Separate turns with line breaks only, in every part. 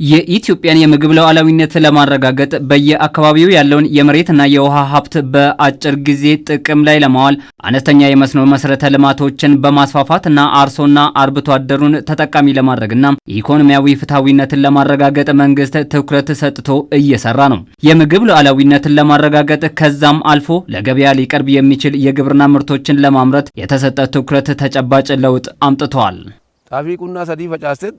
የኢትዮጵያን የምግብ ሉዓላዊነት ለማረጋገጥ በየአካባቢው ያለውን የመሬትና የውሃ ሀብት በአጭር ጊዜ ጥቅም ላይ ለማዋል አነስተኛ የመስኖ መሰረተ ልማቶችን በማስፋፋትና አርሶና አርብቶ አደሩን ተጠቃሚ ለማድረግና ኢኮኖሚያዊ ፍትሃዊነትን ለማረጋገጥ መንግስት ትኩረት ሰጥቶ እየሰራ ነው። የምግብ ሉዓላዊነትን ለማረጋገጥ ከዛም አልፎ ለገበያ ሊቀርብ የሚችል የግብርና ምርቶችን ለማምረት የተሰጠ ትኩረት ተጨባጭ ለውጥ አምጥቷል።
ጣፊቁና ሰዲ ፈጫስት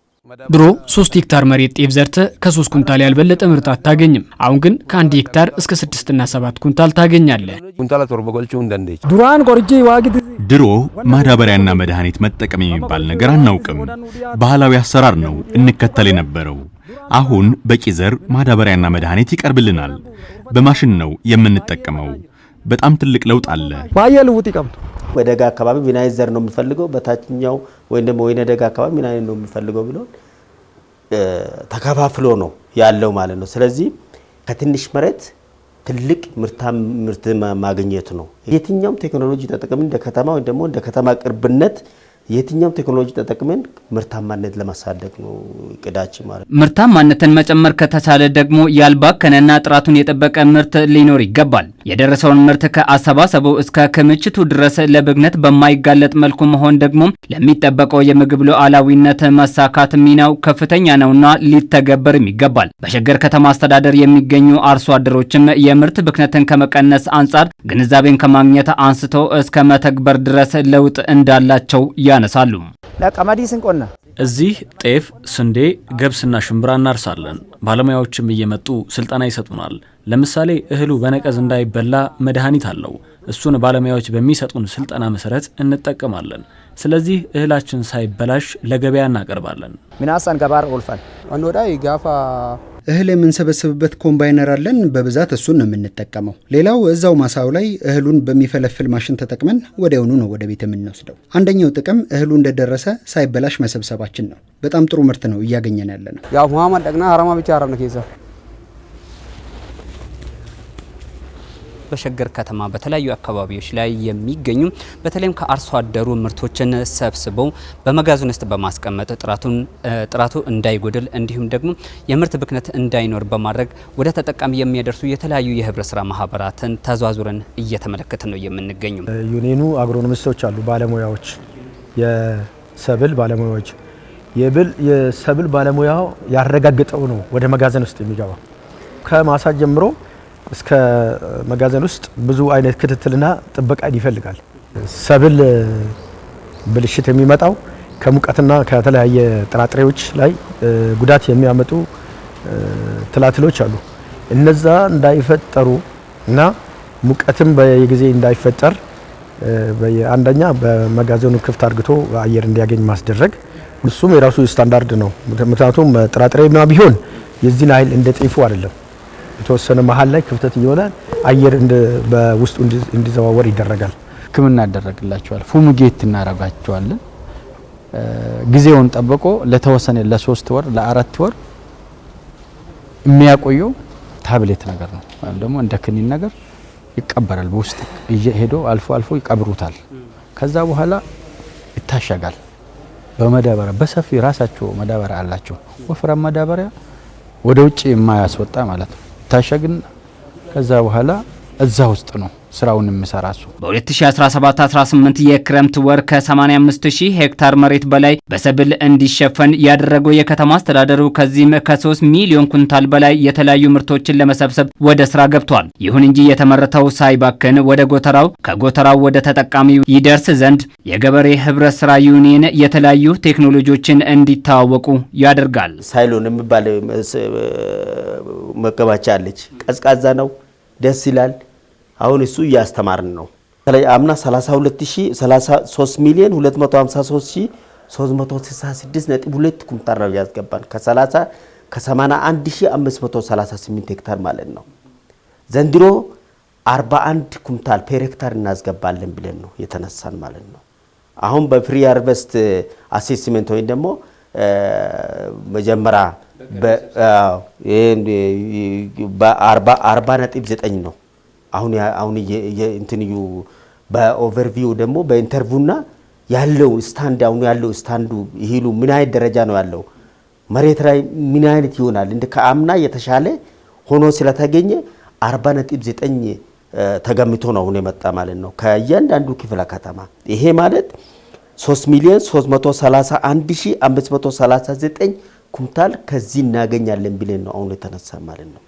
ድሮ 3 ሄክታር መሬት ጤፍ ዘርተ ከ3 ኩንታል ያልበለጠ ምርት አታገኝም። አሁን ግን ከ1 ሄክታር እስከ 6 እና 7 ኩንታል ታገኛለህ።
ኩንታል ተርበጎልቹ እንደንዴ
ዱራን ቆርጂ ዋግት
ድሮ ማዳበሪያና መድኃኒት መጠቀም የሚባል ነገር አናውቅም። ባህላዊ አሰራር ነው እንከተል የነበረው። አሁን በቂ ዘር ማዳበሪያና መድኃኒት ይቀርብልናል። በማሽን ነው የምንጠቀመው። በጣም ትልቅ ለውጥ አለ።
ባየል ውጥ ይቀም
ወደጋ አካባቢ ምን ዘር ነው የሚፈልገው በታችኛው ወይም ደግሞ ወይነ ደጋ አካባቢ ምን ነው የሚፈልገው ብሎ ተከፋፍሎ ነው ያለው ማለት ነው። ስለዚህ ከትንሽ መሬት ትልቅ ምርት ማግኘት ነው። የትኛውም ቴክኖሎጂ ተጠቅመን እንደ ከተማ ወይ ደግሞ እንደ ከተማ ቅርብነት የትኛውም ቴክኖሎጂ ተጠቅመን ምርታማነት ለማሳደግ ነው እቅዳችን ማለት ነው።
ምርታማነትን መጨመር ከተቻለ ደግሞ ያልባከነና ጥራቱን የጠበቀ ምርት ሊኖር ይገባል። የደረሰውን ምርት ከአሰባሰቡ እስከ ክምችቱ ድረስ ለብክነት በማይጋለጥ መልኩ መሆን ደግሞ ለሚጠበቀው የምግብ ሉዓላዊነት መሳካት ሚናው ከፍተኛ ነውና ሊተገበርም ይገባል። በሸገር ከተማ አስተዳደር የሚገኙ አርሶ አደሮችም የምርት ብክነትን ከመቀነስ አንጻር ግንዛቤን ከማግኘት አንስቶ እስከ መተግበር ድረስ ለውጥ እንዳላቸው ያነሳሉ።
ለቀመዲ ስንቆና
እዚህ ጤፍ፣ ስንዴ፣ ገብስና ሽምብራ እናርሳለን። ባለሙያዎችም እየመጡ ስልጠና ይሰጡናል። ለምሳሌ እህሉ በነቀዝ እንዳይበላ መድኃኒት አለው። እሱን ባለሙያዎች በሚሰጡን ስልጠና መሰረት እንጠቀማለን። ስለዚህ እህላችን ሳይበላሽ ለገበያ እናቀርባለን።
ሚናሳን ገባር ኦልፋን
አንወዳ ይጋፋ
እህል የምንሰበስብበት ኮምባይነር አለን። በብዛት እሱን ነው የምንጠቀመው። ሌላው እዛው ማሳው ላይ እህሉን በሚፈለፍል ማሽን ተጠቅመን ወዲያውኑ ነው ወደ ቤት የምንወስደው። አንደኛው ጥቅም እህሉ እንደደረሰ ሳይበላሽ መሰብሰባችን ነው። በጣም ጥሩ ምርት ነው እያገኘን ያለ ነው።
ያው መሐመድ ደግና አራማ ብቻ አራነ ከዛ
በሸገር ከተማ በተለያዩ አካባቢዎች ላይ የሚገኙ በተለይም ከአርሶ አደሩ ምርቶችን ሰብስበው በመጋዘን ውስጥ በማስቀመጥ ጥራቱ እንዳይጎድል እንዲሁም ደግሞ የምርት ብክነት እንዳይኖር በማድረግ ወደ ተጠቃሚ የሚያደርሱ የተለያዩ የህብረት ስራ ማህበራትን ተዟዙረን እየተመለከትን ነው የምንገኘው።
ዩኒኑ አግሮኖሚስቶች አሉ፣ ባለሙያዎች፣ የሰብል ባለሙያዎች። የሰብል ባለሙያው ያረጋግጠው ነው ወደ መጋዘን ውስጥ የሚገባው። ከማሳ ጀምሮ እስከ መጋዘን ውስጥ ብዙ አይነት ክትትልና ጥበቃ ይፈልጋል። ሰብል ብልሽት የሚመጣው ከሙቀትና ከተለያየ ጥራጥሬዎች ላይ ጉዳት የሚያመጡ ትላትሎች አሉ። እነዛ እንዳይፈጠሩ እና ሙቀትም በየጊዜ እንዳይፈጠር አንደኛ በመጋዘኑ ክፍት አድርጎ አየር እንዲያገኝ ማስደረግ፣ እሱም የራሱ ስታንዳርድ ነው። ምክንያቱም ጥራጥሬማ ቢሆን የዚህን ኃይል እንደ ጤፉ አይደለም። የተወሰነ መሃል ላይ ክፍተት እየሆነ አየር በውስጡ እንዲዘዋወር ይደረጋል።
ሕክምና ያደረግላቸዋል። ፉሙጌት እናረጋቸዋለን። ጊዜውን ጠብቆ ለተወሰነ ለ3 ወር ለ4 ወር የሚያቆየው ታብሌት ነገር ነው ማለት ደግሞ እንደ ክኒን ነገር ይቀበራል። በውስጥ ሄዶ አልፎ አልፎ ይቀብሩታል። ከዛ በኋላ ይታሸጋል በመዳበሪያ በሰፊ ራሳቸው መዳበሪያ አላቸው። ወፍራም መዳበሪያ ወደ ውጭ የማያስወጣ ማለት ነው። ታሸግን ከዛ በኋላ እዛ ውስጥ ነው ስራውን የሚሰራሱ።
በ2017-18 የክረምት ወር ከ85000 ሄክታር መሬት በላይ በሰብል እንዲሸፈን ያደረገው የከተማ አስተዳደሩ ከዚህም ከ3 ሚሊዮን ኩንታል በላይ የተለያዩ ምርቶችን ለመሰብሰብ ወደ ስራ ገብቷል። ይሁን እንጂ የተመረተው ሳይባክን ወደ ጎተራው ከጎተራው ወደ ተጠቃሚው ይደርስ ዘንድ የገበሬ ህብረት ስራ ዩኒየን የተለያዩ ቴክኖሎጂዎችን እንዲተዋወቁ ያደርጋል።
ሳይሎን የሚባል መከማቻ አለች። ቀዝቃዛ ነው፣ ደስ ይላል። አሁን እሱ እያስተማርን ነው። አምና 33 ሚሊዮን 253366.2 ኩንታል ነው ያስገባን ከ81538 ሄክታር ማለት ነው። ዘንድሮ 41 ኩንታል ፐር ሄክታር እናስገባለን ብለን ነው የተነሳን ማለት ነው። አሁን በፍሪ ሃርቨስት አሴስመንት ወይ ደግሞ መጀመሪያ በ40.9 ነው። አሁን እንትንዩ በኦቨርቪው ደግሞ በኢንተርቪውና ያለው ስታንድ አሁን ያለው ስታንዱ ይሄሉ ምን አይነት ደረጃ ነው ያለው መሬት ላይ ምን አይነት ይሆናል እንደ ከአምና የተሻለ ሆኖ ስለተገኘ 40.9 ተገምቶ ነው አሁን የመጣ ማለት ነው ከእያንዳንዱ ክፍለ ከተማ። ይሄ ማለት 3,331,539 ኩንታል ከዚህ እናገኛለን ብለን ነው አሁን የተነሳ ማለት ነው።